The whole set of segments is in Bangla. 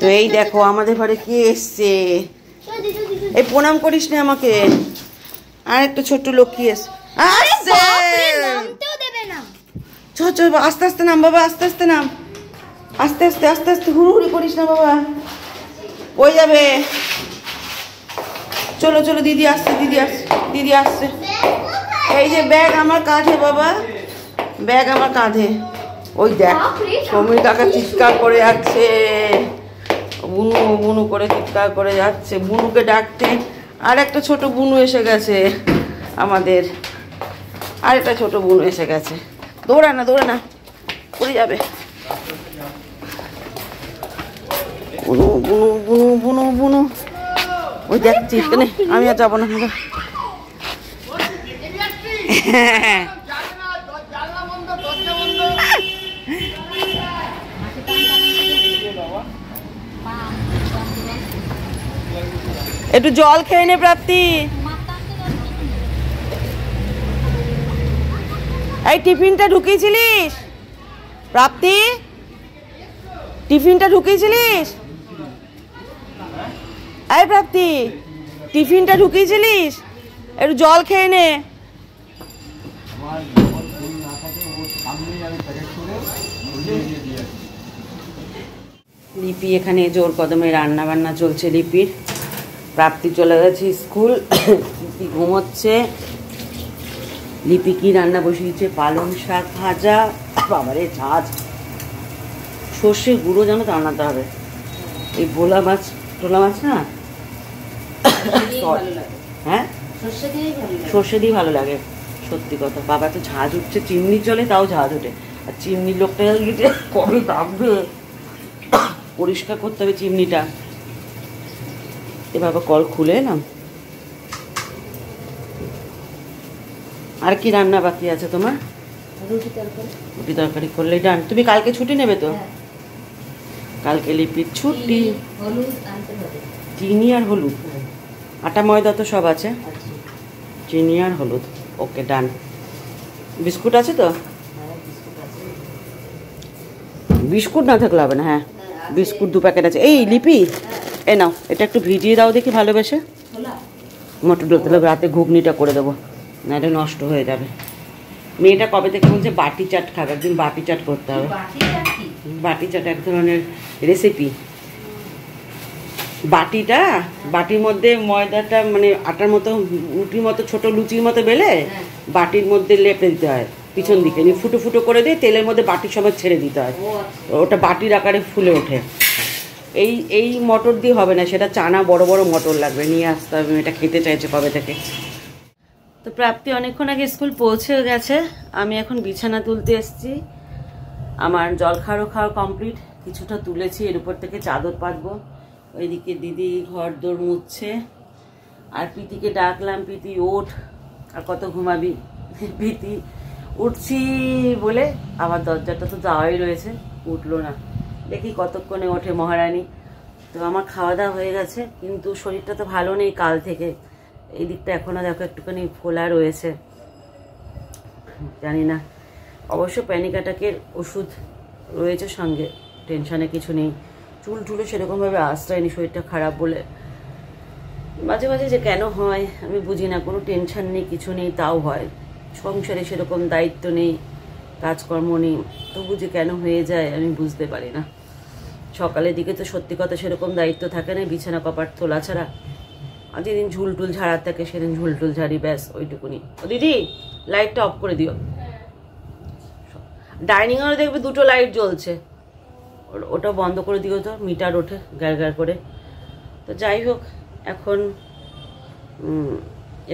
তো এই দেখো আমাদের ঘরে কে এসছে। এই প্রণাম করিস না আমাকে। আর একটা ছোট্ট লক্ষ্মী আসছে। আস্তে আস্তে নাম বাবা, আস্তে আস্তে নাম, আস্তে আস্তে আস্তে আস্তে, হুড়ুহুড়ি করিস না বাবা, ওই যাবে। চলো চলো, দিদি আসছে, দিদি আসছে, দিদি আসছে। এই যে ব্যাগ আমার কাঁধে বাবা, ব্যাগ আমার কাঁধে। ওই দেখ সমীর কাকা চিৎকার করে যাচ্ছে, বুনু বুনু করে চিৎকার করে যাচ্ছে। বুনুকে ডাকতে আর একটা ছোট বুনু এসে গেছে আমাদের, আর একটা ছোট বুনু এসে গেছে। দৌড়া না, দৌড়া না, পড়ে যাবে। বুনু বুনু বুনু বুনু বুনু, ওই দেখছি এখানে। আমি আর যাবো না। একটু জল খেয়ে নে প্রাপ্তি। এই টিফিনটা ঢুকিয়েছিলিস প্রাপ্তি? টিফিনটা ঢুকিয়েছিলিস? এই প্রাপ্তি, টিফিনটা ঢুকিয়েছিলিস? একটু জল খেয়ে নে। লিপি এখানে জোর কদমে রান্না বান্না চলছে লিপির। প্রাপ্তি চলে গেছে স্কুল, লিপি ঘুমোচ্ছে। লিপি কি রান্না বসিয়েছে? পালং শাক ভাজা, বাবারে ঝাঁজ, সর্ষে গুঁড়ো যেন তো আনাতে হবে। এই ভোলা মাছ টোলা মাছ না, হ্যাঁ সর্ষে দিয়ে ভালো লাগে, সত্যি কথা। বাবা তো ঝাঁজ উঠছে, চিমনি চলে তাও ঝাঁজ ওঠে। আর চিমনির লোকটা কবে দাববে, পরিষ্কার করতে হবে চিমনিটা। এ বাবা কল খুলে এলাম। আর কি রান্না বাকি আছে তোমার? রুটি তরকারি করলেই ডান। তুমি কালকে ছুটি নেবে তো? কালকে লিপির ছুটি। চিনি আর হলুদ, আটা ময়দা তো সব আছে, চিনি আর হলুদ, ওকে ডান। বিস্কুট আছে তো? বিস্কুট না থাকলে হবে না। হ্যাঁ বিস্কুট 2 প্যাকেট আছে। এই লিপি এ নাও, এটা একটু ভিজিয়ে দাও দেখি ভালোবেসে। মটর ডলতে হবে, রাতে ঘুগনিটা করে দেবো, না এটা নষ্ট হয়ে যাবে। মেয়েটা কবে থেকে বলছে বাটি চাট খাবে, একদিন বাটি চাট করতে হবে। বাটি চাট এক ধরনের রেসিপি। বাটিটা, বাটির মধ্যে ময়দাটা মানে আটার মতো রুটির মতো ছোট লুচির মতো বেলে বাটির মধ্যে লেপে দিতে হয় পিছন দিকে, নিয়ে ফুটো ফুটো করে দিয়ে তেলের মধ্যে বাটির সময় ছেড়ে দিতে হয়, ওটা বাটির আকারে ফুলে ওঠে। এই মটর দিয়ে হবে না, সেটা চানা বড় বড় মটর লাগবে, নিয়ে আসতে হবে। এটা খেতে চাইছে কবে থেকে। তো প্রাপ্তি অনেকক্ষণ আগে স্কুল পৌঁছে গেছে, আমি এখন বিছানা তুলতে এসেছি। আমার জল খাওয়া কমপ্লিট, কিছুটা তুলেছি, এর উপর থেকে চাদর পাতবো। ওইদিকে দিদি ঘর দোর মুছছে। আর প্রীতিকে ডাকলাম, প্রীতি ওঠ, আর কত ঘুমাবি। প্রীতি উঠছি বলে আমার দরজাটা তো যাওয়াই রয়েছে, উঠলো না। দেখি কতক্ষণে ওঠে মহারানী। তো আমার খাওয়া দাওয়া হয়ে গেছে, কিন্তু শরীরটা তো ভালো নেই কাল থেকে। এই দিকটা এখনও দেখো একটুখানি ফোলা রয়েছে, জানি না। অবশ্য প্যানিক অ্যাটাকের ওষুধ রয়েছে সঙ্গে, টেনশানে কিছু নেই। চুল টুলে সেরকমভাবে আশ্রয়নি, শরীরটা খারাপ বলে। মাঝে মাঝে যে কেন হয় আমি বুঝি না, কোনো টেনশান নেই কিছু নেই তাও হয়। সংসারে সেরকম দায়িত্ব নেই, কাজকর্ম নেই, তবু যে কেন হয়ে যায় আমি বুঝতে পারি না। সকালের দিকে তো সত্যি কথা সেরকম দায়িত্ব থাকে না, বিছানা কপাট তোলা ছাড়া। আর যেদিন ঝুলটুল ঝাড়ার থাকে সেদিন ঝুলটুল ঝাড়ি, ব্যাস ওইটুকুনি। ও দিদি লাইটটা অফ করে দিও। ডাইনিংয়ে দেখবে 2টো লাইট জ্বলছে, ওটা বন্ধ করে দিও তো, মিটার ওঠে গ্যার গ্যার করে। তো যাই হোক, এখন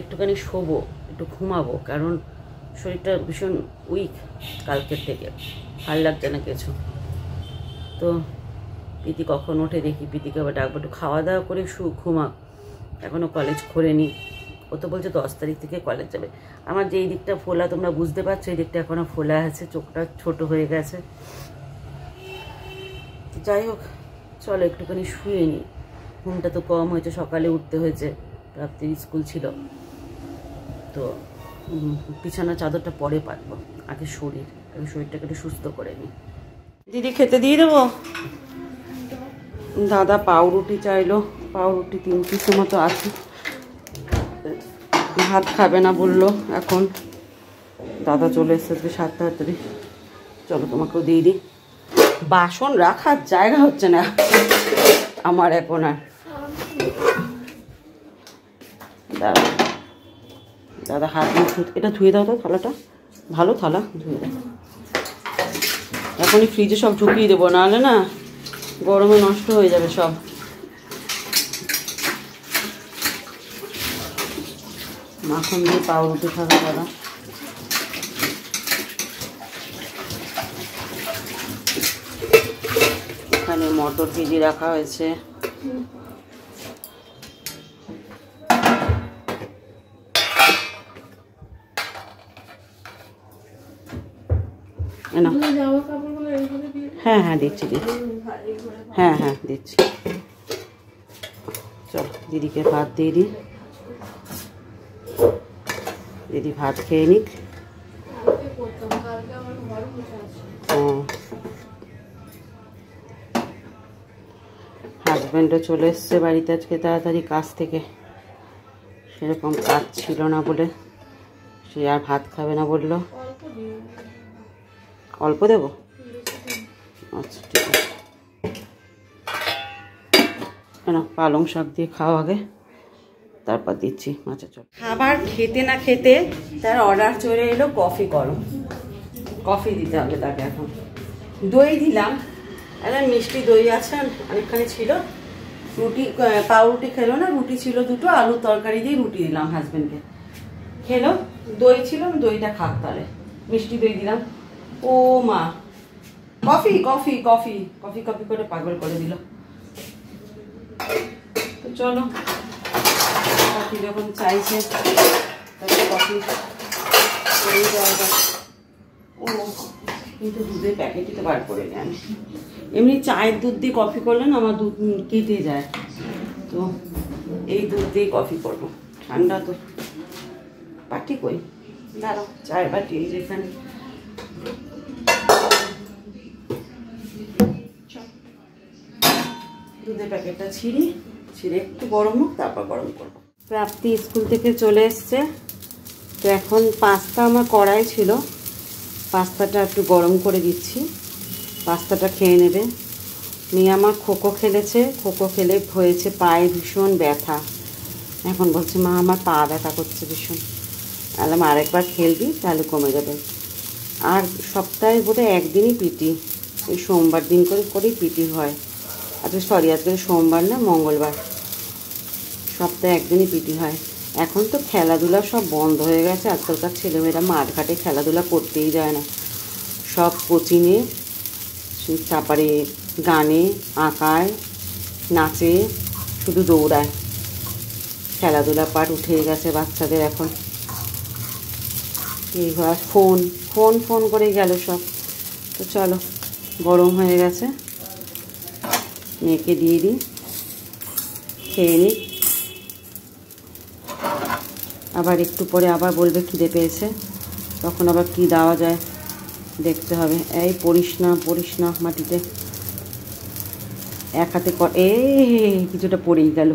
একটুখানি শোবো, একটু ঘুমাবো, কারণ শরীরটা ভীষণ উইক কালকের থেকে, ভালো লাগছে না কিছু। তো প্রীতি কখন ওঠে দেখি, প্রীতিকে আবার ডাকবো, একটু খাওয়া দাওয়া করে ঘুমা। এখনও কলেজ খোলেনি, ও তো বলছে 10 তারিখ থেকে কলেজ যাবে। আমার যেই দিকটা ফোলা তোমরা বুঝতে পারছো, এই দিকটা এখনও ফোলা আছে, চোখটা ছোট হয়ে গেছে। যাই হোক চলো একটুখানি শুয়ে নিই, ঘুমটা তো কম হয়েছে, সকালে উঠতে হয়েছে, প্রাপ্তির স্কুল ছিল। তো বিছানা চাদরটা পরে পাতবো, আগে শরীরটাকে একটু সুস্থ করে নিই। দিদি খেতে দিয়ে দেবো? দাদা পাউরুটি চাইলো, পাউরুটি 3 পিসের মতো আছে। ভাত খাবে না বললো এখন। দাদা চলে এসেছে 7 তাড়াতাড়ি। চলো তোমাকেও দিয়ে দিই। বাসন রাখার জায়গা হচ্ছে না আমার এখন আর। দাদা হাত এটা ধুয়ে দাও তো থালাটা, ভালো থালা ধুয়ে দাও। এখনই ফ্রিজে সব ঢুকিয়ে দেবো, নাহলে না গরমে নষ্ট হয়ে যাবে সব। মাখন দিয়ে পাউরুটি খাবে দাদা। এখানে মটর ভিজিয়ে রাখা হয়েছে। হ্যাঁ হ্যাঁ দিচ্ছি দিচ্ছি, হ্যাঁ হ্যাঁ দিচ্ছি। চল দিদিকে ভাত দিয়ে দিই, দিদি ভাত খেয়ে নিক। হাজব্যান্ডও চলে এসছে বাড়িতে আজকে তাড়াতাড়ি কাজ থেকে। সেরকম কাজ ছিল না বলে সে আর ভাত খাবে না বললো। অল্প দেবো? আচ্ছা ঠিক আছে। কেন পালং শাক দিয়ে খাও আগে, তারপর দিচ্ছি মাছের ঝোল। খাবার খেতে না খেতে তার অর্ডার চলে এলো কফি গরম। কফি দিতে হবে তাকে এখন। দই দিলাম, একটা মিষ্টি দই আছে অনেকখানি ছিল। রুটি পাউরুটি খেলো না, রুটি ছিল 2টো, আলুর তরকারি দিয়ে রুটি দিলাম হাজব্যান্ডকে, খেলো। দই ছিল, দইটা খাক তাহলে। মিষ্টি দই দিলাম। ও মা coffee coffee coffee coffee coffee করে পাগল করে দিল। তো চলো, কফি যখন চাইছে তাহলে কফি করেই দেওয়া যাক। ও কিন্তু দুধের প্যাকেটই তো বার করে নিই আমি। এমনি চায়ের দুধ দিয়ে কফি করলে না আমার দুধ কেটে যায়, তো এই দুধ দিয়ে কফি করবো। ঠান্ডা তো। বাটি কই? দাঁড়াও, চায়ের বাটি এই যেখানে। দুধের প্যাকেটটা ছিঁড়ে একটু গরম হোক, তারপর গরম করবো। প্রাপ্তি স্কুল থেকে চলে এসছে। তো এখন পাস্তা আমার কড়াই ছিল, পাস্তাটা একটু গরম করে দিচ্ছি। পাস্তাটা খেয়ে নেবে। মেয়ে আমার খোখো খেলেছে, খোখো খেলে হয়েছে পায়ে ভীষণ ব্যথা। এখন বলছে মা আমার পা ব্যথা করছে ভীষণ। বললাম আরেকবার খেলবি তাহলে কমে যাবে। আর সপ্তাহে বোধহয় একদিনই পিটি, ওই সোমবার দিন করেই পিটি হয়। আজকে আজকে সোমবার না, মঙ্গলবার। সপ্তাহে একদিনই পিটি হয়। এখন তো খেলাধুলা সব বন্ধ হয়ে গেছে। আজকালকার ছেলেমেয়েরা মাঠঘাটে খেলাধুলা করতেই যায় না, সব কোচিংয়ে, তারপরে গানে, আঁকায়, নাচে, শুধু দৌড়ায়। খেলাধুলা পাঠ উঠে গেছে বাচ্চাদের এখন। এইবার ফোন ফোন ফোন করেই গেল সব। তো চলো, গরম হয়ে গেছে, মেয়েকে দিয়ে দিই, খেয়ে নিই। আবার একটু পরে আবার বলবে খিদে পেয়েছে, তখন আবার কি দেওয়া যায় দেখতে হবে। এই পড়িস না মাটিতে। এক হাতে কিছুটা পড়েই গেল,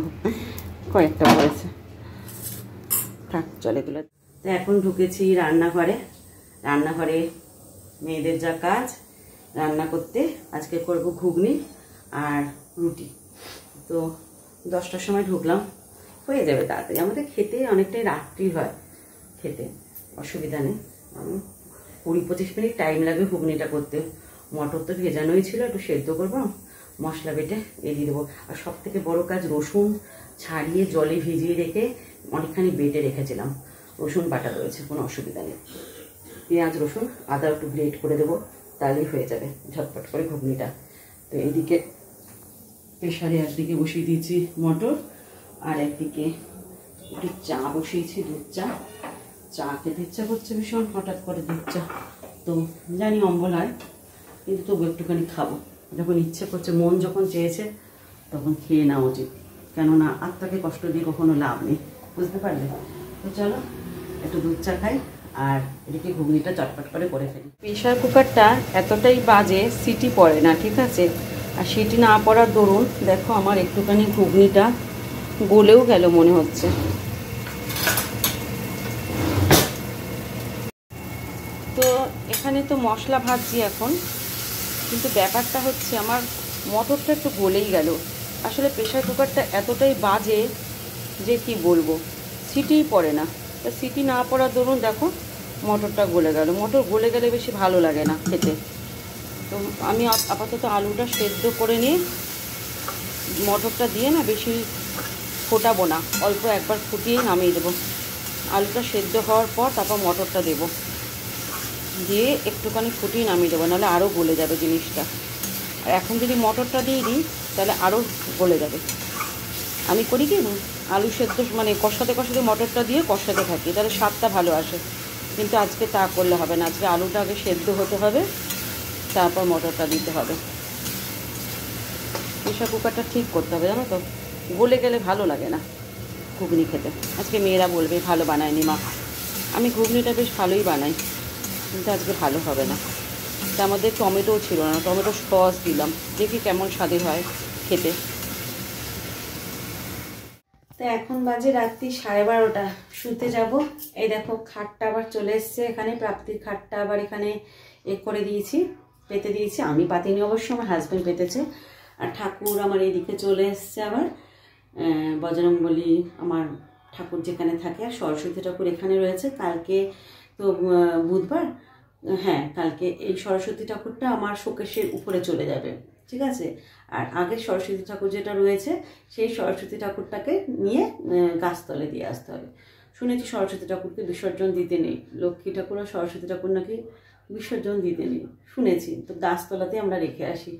কয়েকটা পড়েছে। থাক চলে এগুলো। তো এখন ঢুকেছি রান্নাঘরে। রান্নাঘরে মেয়েদের যা কাজ রান্না করতে। আজকে করব ঘুগনি আর রুটি। তো 10টার সময় ঢুকলাম, হয়ে যাবে তাড়াতাড়ি। আমাদের খেতে অনেকটাই রাত্রি হয়, খেতে অসুবিধা নেই। 20-25 মিনিট টাইম লাগবে ঘুগনিটা করতে। মটর তো ভেজানোই ছিল, একটু সেদ্ধ করবো, মশলা বেটে দিয়ে দেবো। আর সব থেকে বড় কাজ, রসুন ছাড়িয়ে জলে ভিজিয়ে রেখে অনেকখানি বেটে রেখেছিলাম। রসুন বাটা রয়েছে, কোনো অসুবিধা নেই। পেঁয়াজ রসুন আদা একটু গ্রেট করে দেবো, তাহলেই হয়ে যাবে ঝটপট করে ঘুগনিটা। তো এইদিকে প্রেশারে একদিকে বসিয়ে দিয়েছি মটর, আর একদিকে একটু চা বসিয়েছি, দুধ চা। চা খেতে ইচ্ছা করছে ভীষণ, হঠাৎ করে দুধ চা। তো জানি অম্বল হয়, কিন্তু তবু একটুখানি খাবো। যখন ইচ্ছে করছে, মন যখন চেয়েছে তখন খেয়ে নেওয়া উচিত। কেননা আত্মাকে কষ্ট দিয়ে কখনো লাভ নেই, বুঝতে পারলে? তো চলো একটু দুধ চা খাই, আর এদিকে ঘুগনিটা চটপট করে ফেলি। প্রেশার কুকারটা এতটাই বাজে, সিটি পড়ে না, ঠিক আছে? আর সিটি না পড়ার দরুন দেখো আমার একটুখানি ঘুগনিটা গলেও গেল মনে হচ্ছে। তো এখানে তো মশলা ভাজছি এখন, কিন্তু ব্যাপারটা হচ্ছে আমার মটরটা একটু গলেই গেল। আসলে প্রেশার কুকারটা এতটাই বাজে যে কি বলবো, সিটিই পড়ে না। তা সিটি না পড়ার দরুন দেখো মটরটা গলে গেল। মটর গলে গেলে বেশি ভালো লাগে না খেতে। তো আমি আপাতত আলুটা সেদ্ধ করে নিয়ে মটরটা দিয়ে না বেশি ফোটাবো না, অল্প একবার ফুটিয়েই নামিয়ে দেবো। আলুটা সেদ্ধ হওয়ার পর তারপর মটরটা দেবো, দিয়ে একটুখানি ফুটিয়ে নামিয়ে দেবো, নাহলে আরও গলে যাবে জিনিসটা। আর এখন যদি মটরটা দিয়ে দিই তাহলে আরও গলে যাবে। আমি করি কি, আলু সেদ্ধ মানে কষাতে কষাতে মটরটা দিয়ে কষাতে থাকি, তাহলে স্বাদটা ভালো আসে। কিন্তু আজকে তা করলে হবে না, আজকে আলুটা আগে সেদ্ধ হতে হবে, তারপর মটরটা দিতে হবে। প্রেশার কুকারটা ঠিক করতে হবে, জানো তো, গলে গেলে ভালো লাগে না ঘুগনি খেতে। আজকে মেয়েরা বলবে ভালো বানায়নি মা। আমি ঘুগনিটা বেশ ভালোই বানাই, কিন্তু আজকে ভালো হবে না। তা আমাদের টমেটোও ছিল না, টমেটো সস দিলাম, দেখি কেমন স্বাদের হয় খেতে। তো এখন বাজে রাত্রি 12:30, শুতে যাব। এই দেখো খাটটা আবার চলে এসছে এখানে, প্রাপ্তির খাটটা আবার এখানে করে দিয়েছি, পেতে দিয়েছি। আমি পাতিনি অবশ্য, আমার হাজব্যান্ড পেতেছে। আর ঠাকুর আমার এইদিকে চলে এসছে আবার, বজরংবলী আমার ঠাকুর যেখানে থাকে, আর সরস্বতী ঠাকুর এখানে রয়েছে। কালকে তো বুধবার, হ্যাঁ কালকে এই সরস্বতী ঠাকুরটা আমার শোকেসের উপরে চলে যাবে, ঠিক আছে। আর আগের সরস্বতী ঠাকুর যেটা রয়েছে সেই সরস্বতী ঠাকুরটাকে নিয়ে গাছতলে দিয়ে আসতে হবে। শুনেছি সরস্বতী ঠাকুরকে বিসর্জন দিতে নেই, লক্ষ্মী ঠাকুর আর সরস্বতী ঠাকুর নাকি বিসর্জন দিতে নেই শুনেছি। তো গাছতলাতে আমরা রেখে আসি।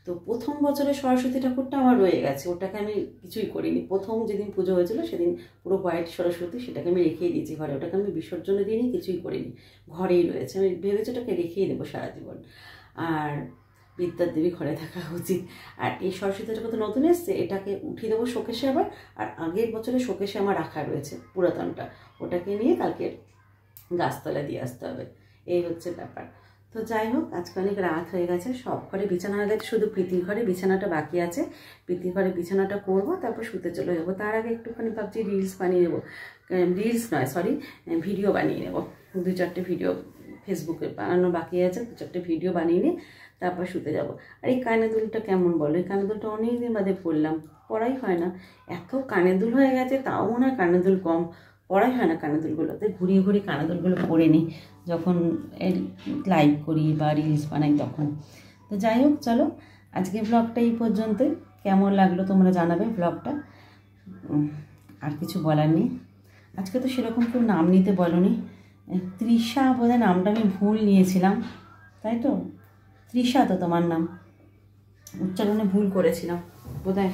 তো প্রথম বছরের সরস্বতী ঠাকুরটা আমার রয়ে গেছে, ওটাকে আমি কিছুই করিনি। প্রথম যেদিন পুজো হয়েছিল সেদিন পুরো হোয়াইট সরস্বতী, সেটাকে আমি রেখেই দিয়েছি ঘরে, ওটাকে আমি বিসর্জনে দিইনি, কিছুই করিনি, ঘরেই রয়েছে। আমি ভেবেছি ওটাকে রেখেই দেবো সারা জীবন। আর বিদ্যার দেবী ঘরে থাকা উচিত। আর এই সরস্বতী ঠাকুর তো নতুন এসছে, এটাকে উঠিয়ে দেবো শোকেসে আবার। আর আগের বছরে শোকেসে আমার রাখা রয়েছে পুরাতনটা, ওটাকে নিয়ে কালকে গাছতলা দিয়ে আসতে হবে। এই হচ্ছে ব্যাপার। তো যাই হোক, আজকে অনেক রাত হয়ে গেছে, সব ঘরে বিছানা হয়ে গেছে, শুধু প্রীতির ঘরে বিছানাটা বাকি আছে। প্রীতির ঘরে বিছানাটা করব, তারপর শুতে চলে যাবো। তার আগে একটুখানি ভাবছি রিলস বানিয়ে নেবো, রিলস নয় সরি, ভিডিও বানিয়ে নেবো। 2-4টে ভিডিও ফেসবুকে বানানো বাকি আছে, 2-4টে ভিডিও বানিয়ে নিয়ে তারপর শুতে যাব। আর এই কানের দুলটা কেমন বলো, এই কানের দুলটা অনেকদিন বাদে পরলাম, পরাই হয় না। এত কানের দুল হয়ে গেছে, তাও মনে হয় কানের দুল কম, পরাই হয় না কানের দুলগুলোতে। ঘুরিয়ে ঘুরিয়ে কানের দুলগুলো পরে নিই যখন লাইভ করি বা রিলস বানাই তখন। তো যাই হোক, চলো আজকে ব্লগটা এই পর্যন্তই। কেমন লাগলো তোমরা জানাবে ব্লগটা। আর কিছু বলার নেই। আজকে তো সেরকম কেউ নাম নিতে বলোনি। তৃষা বোধহয় নামটা আমি ভুল নিয়েছিলাম, তাই তো? তৃষা তো তোমার নাম, উচ্চারণে ভুল করেছিলাম বোধহয়।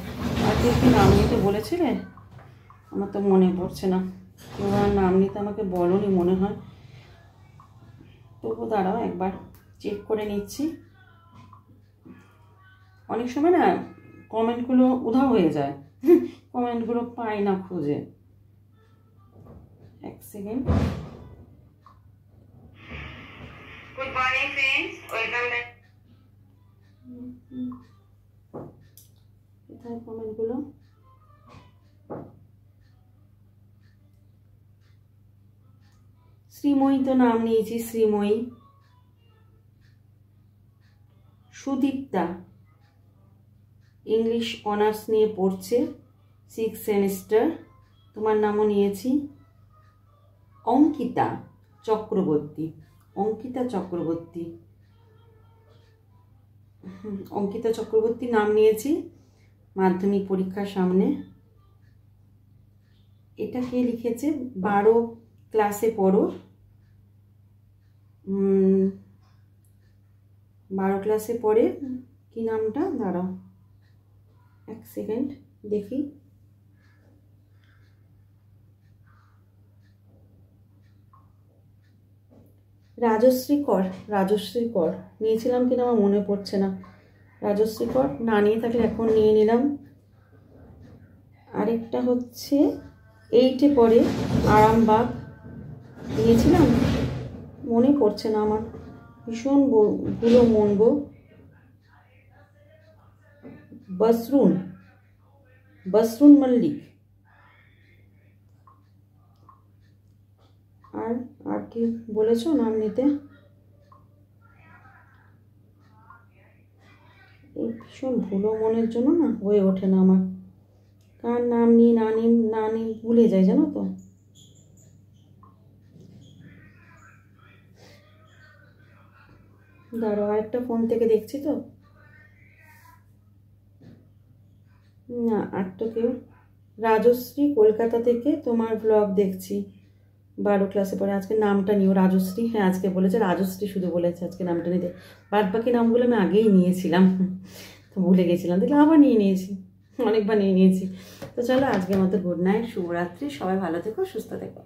আর কেউ কি নাম নিতে বলেছিলে? আমার তো মনে পড়ছে না, কেউ আর নাম নিতে আমাকে বলোনি মনে হয়। তবু দাঁড়াও একবার চেক করে নিচ্ছি। অনেক সময় না কমেন্টগুলো উধাও হয়ে যায়, কমেন্টগুলো পাই না খুঁজে। এক second. Good morning friends, welcome back. কোথায় কমেন্টগুলো? শ্রীময়ী তো নাম নিয়েছি, শ্রীময়ী। সুদীপ্তা ইংলিশ অনার্স নিয়ে পড়ছে, 6th সেমিস্টার, তোমার নামও নিয়েছি। অঙ্কিতা চক্রবর্তী, অঙ্কিতা চক্রবর্তী, অঙ্কিতা চক্রবর্তী নাম নিয়েছি মাধ্যমিক পরীক্ষার সামনে। এটা কে লিখেছে? 12 ক্লাসে পড়ো, 12 ক্লাসে পড়ে। কি নামটা? দাঁড়াও এক সেকেন্ড দেখি। রাজশ্রী কর, রাজশ্রী কর নিয়েছিলাম কিনা আমার মনে পড়ছে না। রাজশ্রী কর না নিয়ে থাকলে এখন নিয়ে নিলাম। আরেকটা হচ্ছে 8-এ পড়ে, আরামবাগ, নিয়েছিলাম, মনে পড়ছে না আমার, ভীষণ ভুলো মন গো। বসরুন বসরুন মল্লিক। আর আর কি বলেছো নাম নিতে? এই ভীষণ ভুলো মনের জন্য না হয়ে ওঠে না আমার, কার নাম নিই না নিই ভুলে যাই জানো তো। দাঁড়ো আরেকটা ফোন থেকে দেখছি তো। না আর তো কেউ। রাজশ্রী কলকাতা থেকে তোমার ব্লগ দেখছি, 12 ক্লাসে পড়ে। আজকে নামটা নিও রাজশ্রী, হ্যাঁ আজকে বলেছে রাজশ্রী, শুধু বলেছে আজকে নামটা নিতে। বাদ বাকি নামগুলো আমি আগেই নিয়েছিলাম, তো ভুলে গেছিলাম, দেখলাম আবার নিয়েছি, অনেকবার নিয়েছি। তো চলো আজকের মতো গুড নাইট, শুভরাত্রি, সবাই ভালো থেকো, সুস্থ থেকো।